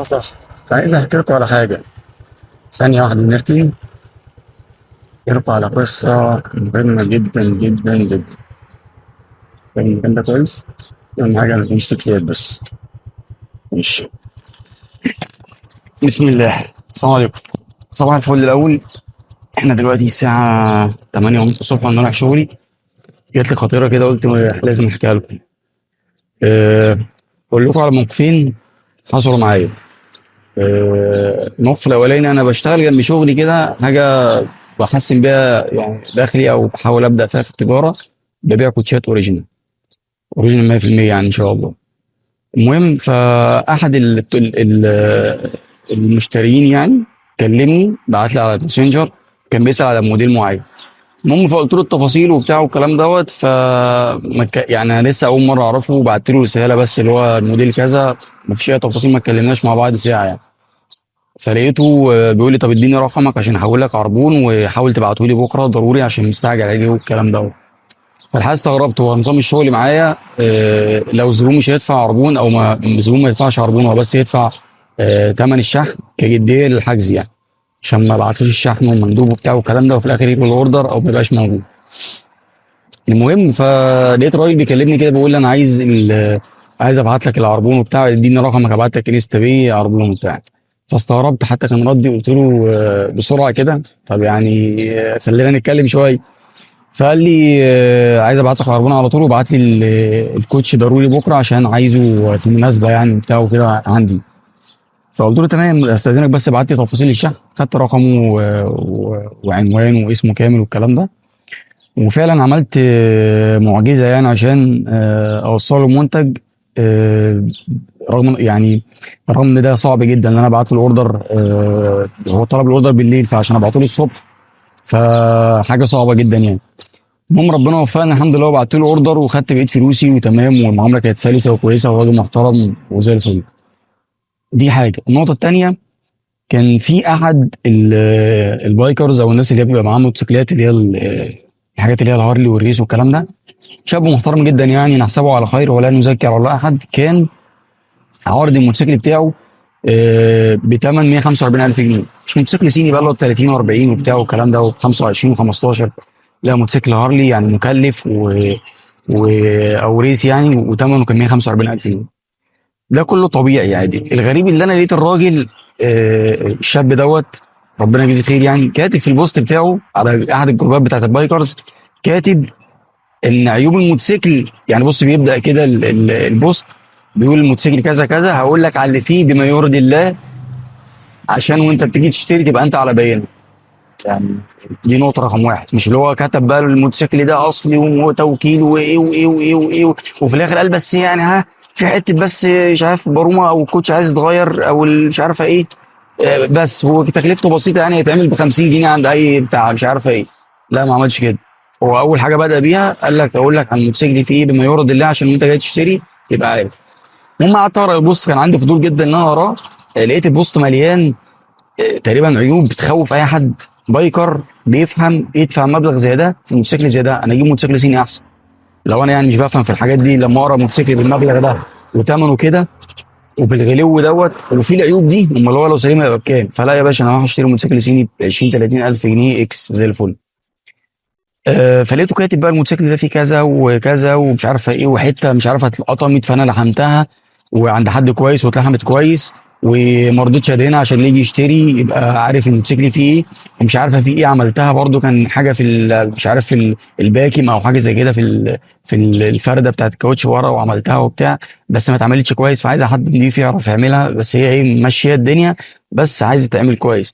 صح. كنت عايز احكي لكم على حاجة. ثانية واحدة نركن. يرفع على قصة مهمة جدا جدا جدا. كان المكان ده كويس. أهم حاجة ما يكونش تكليات بس. ماشي. بسم الله. السلام عليكم. صباح الفل الأول. احنا دلوقتي الساعة 8 ونص الصبح وانا رايح شغلي. جات لي خطيرة كده قلت لازم احكيها لكم. أه. اقول لكم على موقفين حصلوا معايا. الموقف الاولاني انا بشتغل جنب شغلي كده حاجه بحسن بيها يعني دخلي او بحاول ابدا فيها في التجاره. ببيع كوتشات اوريجينال. اوريجينال 100% يعني ان شاء الله. المهم فاحد المشترين يعني كلمني بعت لي على الماسنجر. كان بيسال على موديل معين. المهم فقلت له التفاصيل وبتاع والكلام دوت يعني انا لسه اول مره اعرفه وبعت له رساله بس اللي هو الموديل كذا. مفيش اي تفاصيل ما اتكلمناش مع بعض ساعه يعني. فلقيته بيقول لي طب اديني رقمك عشان احول لك عربون وحاول تبعته لي بكره ضروري عشان مستعجل عليه والكلام ده. فالحقيقه استغربت هو نظام الشغل معايا لو زبون مش هيدفع عربون او ما الزبون ما يدفعش عربون هو بس يدفع ثمن الشحن كجديه للحجز يعني. عشان ما بعتلوش الشحن والمندوب وبتاع والكلام ده وفي الاخر يجي الاوردر او ما يبقاش موجود. المهم فلقيت راجل بيكلمني كده بيقول لي انا عايز ابعت لك العربون وبتاع اديني رقمك ابعت لك انستا بيه عربون وبتاع. فاستغربت حتى كان ردي قلت له بسرعه كده طب يعني خلينا نتكلم شويه. فقال لي عايز ابعت لك العربون على طول وابعت لي الكوتش ضروري بكره عشان عايزه في مناسبه يعني بتاعه كده عندي. فقلت له تمام استاذنك بس ابعت لي تفاصيل الشحن خدت رقمه وعنوانه واسمه كامل والكلام ده. وفعلا عملت معجزه يعني عشان اوصل له منتج. آه، رغم ان ده صعب جدا ان انا ابعت له الاوردر. هو طلب الاوردر بالليل فعشان ابعته له الصبح فحاجه صعبه جدا يعني. المهم ربنا وفقني الحمد لله وبعت له اوردر وخدت بقيت فلوسي وتمام والمعامله كانت سلسه وكويسه وراجل محترم وزي الفل. دي حاجه. النقطه الثانيه كان في احد البايكرز او الناس اللي هي بيبقى معاها موتوسيكلات اللي هي الحاجات اللي هي الهارلي والريس والكلام ده. شاب محترم جدا يعني نحسبه على خير ولا نزكي على الله احد. كان عارض الموتوسيكل بتاعه بثمن 145,000 جنيه. مش موتوسيكل صيني بقى له 30 و40 وبتاع والكلام ده و25 و15. لا موتوسيكل هارلي يعني مكلف و... او ريس يعني وثمنه كان 145,000 جنيه. ده كله طبيعي عادي. الغريب اللي انا لقيت الراجل الشاب دوت ربنا يجزيه خير يعني كاتب في البوست بتاعه على احد الجروبات بتاعت البايكرز. كاتب ان عيوب الموتوسيكل يعني بص بيبدا كده البوست بيقول الموتوسيكل كذا كذا هقول لك على اللي فيه بما يرضي الله عشان وانت بتيجي تشتري تبقى انت على بينه يعني. دي نقطه رقم واحد. مش اللي هو كتب بقى الموتوسيكل ده اصلي وتوكيل وايه وايه وايه وايه وفي الاخر قال بس يعني ها في حته بس مش عارف برومه او الكوتش عايز يتغير او مش عارفه ايه. بس هو تكلفته بسيطه يعني يتعمل ب 50 جنيه عند اي بتاع مش عارفه ايه. لا ما عملش كده. هو اول حاجه بدا بيها قال لك اقول لك عن الموتوسيكل فيه ايه بما يرضي الله عشان انت جاي تشتري تبقى عارف. المهم قعدت اقرا البوست كان عندي فضول جدا ان انا اقراه. لقيت البوست مليان تقريبا عيوب بتخوف اي حد بايكر بيفهم يدفع مبلغ زي ده في موتوسيكل زي ده. انا اجيب موتوسيكل صيني احسن. لو انا يعني مش بفهم في الحاجات دي لما اقرا موتوسيكل بالمبلغ ده وثمنه كده وبالغلو دوت وفي العيوب دي امال هو لو سليم هيبقى بكام. فلا يا باشا انا هروح اشتري موتوسيكل صيني ب 20 30 الف جنيه اكس زي الفل. فلقيته كاتب بقى الموتوسيكل ده فيه كذا وكذا ومش عارفه ايه وحته مش عارفه اتقطمت فانا لحمتها وعند حد كويس واتلحمت كويس وما رضيتش ادهنها عشان اللي يجي يشتري يبقى عارف الموتوسيكل فيه ايه. ومش عارفه فيه ايه عملتها برضو كان حاجه في مش عارف في الباكم او حاجه زي كده الفرده بتاعت الكاوتش ورا وعملتها وبتاع. بس ما اتعملتش كويس فعايز حد نضيف يعرف يعملها بس هي ايه ماشيه الدنيا بس عايز تتعمل كويس.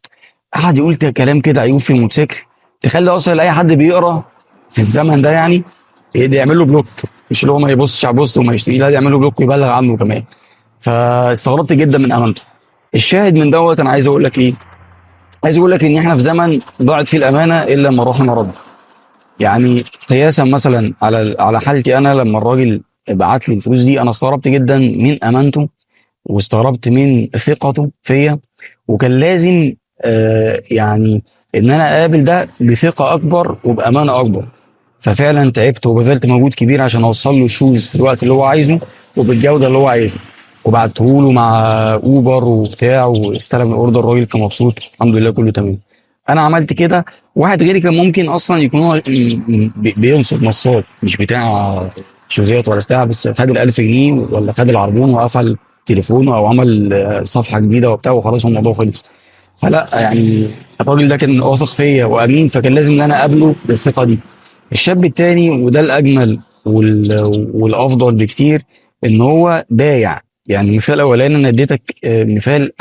قعد يقول كلام كده عيوب في الموتوسيكل تخلي اصلا اي حد بيقرا في الزمن ده يعني يعمل له بلوك. مش اللي هو ما يبصش على بوست وما يشتري لا يعمل له بلوك ويبلغ عنه كمان. فاستغربت جدا من امانته. الشاهد من دوت انا عايز اقول لك ايه. عايز اقول لك ان احنا في زمن ضاعت فيه الامانه الا لما رحنا رد. يعني قياسا مثلا على حالتي انا لما الراجل بعت لي الفلوس دي انا استغربت جدا من امانته واستغربت من ثقته فيا. وكان لازم يعني ان انا اقابل ده بثقه اكبر وبامانه اكبر. ففعلا تعبت وبذلت مجهود كبير عشان اوصل له الشوز في الوقت اللي هو عايزه وبالجوده اللي هو عايزها. وبعته له مع اوبر وبتاع، واستلم الاوردر، الراجل كان مبسوط الحمد لله كله تمام. انا عملت كده. واحد غيري كان ممكن اصلا يكون هو بينصب نصاب، مش بتاع شوزات ولا بتاع، بس خد ال 1000 جنيه ولا خد العربون وقفل تليفونه او عمل صفحه جديده وبتاع وخلاص الموضوع خلص. فلا يعني الراجل ده كان واثق فيا وامين، فكان لازم ان انا اقابله بالثقه دي. الشاب التاني وده الاجمل والافضل بكتير، ان هو بايع. يعني المثال الاولاني انا اديتك مثال،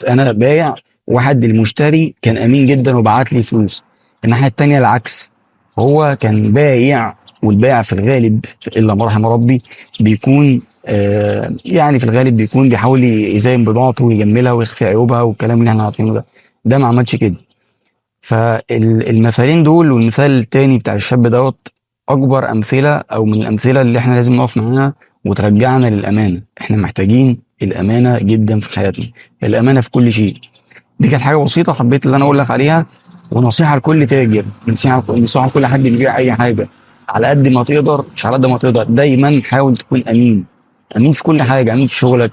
انا بايع، واحد المشتري كان امين جدا وبعت لي فلوس. الناحيه التانيه العكس، هو كان بايع، والبائع في الغالب الا ما رحم ربي بيكون يعني في الغالب بيكون بيحاول يزين بضاعته ويجملها ويخفي عيوبها والكلام اللي احنا عارفينه ده. ده ما عملش كده. فالمثالين دول والمثال التاني بتاع الشاب دوت اكبر امثله، او من الامثله اللي احنا لازم نقف معاها وترجعنا للامانه. احنا محتاجين الامانه جدا في حياتنا، الامانه في كل شيء. دي كانت حاجه بسيطه حبيت اللي انا اقول لك عليها، ونصيحه لكل تاجر، نصيحه لكل حد بيبيع اي حاجه. على قد ما تقدر، مش على قد ما تقدر، دايما حاول تكون امين. امين في كل حاجه، امين في شغلك،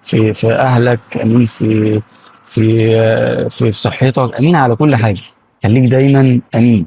في اهلك، امين في صحتك، امين على كل حاجه. خليك دايما امين.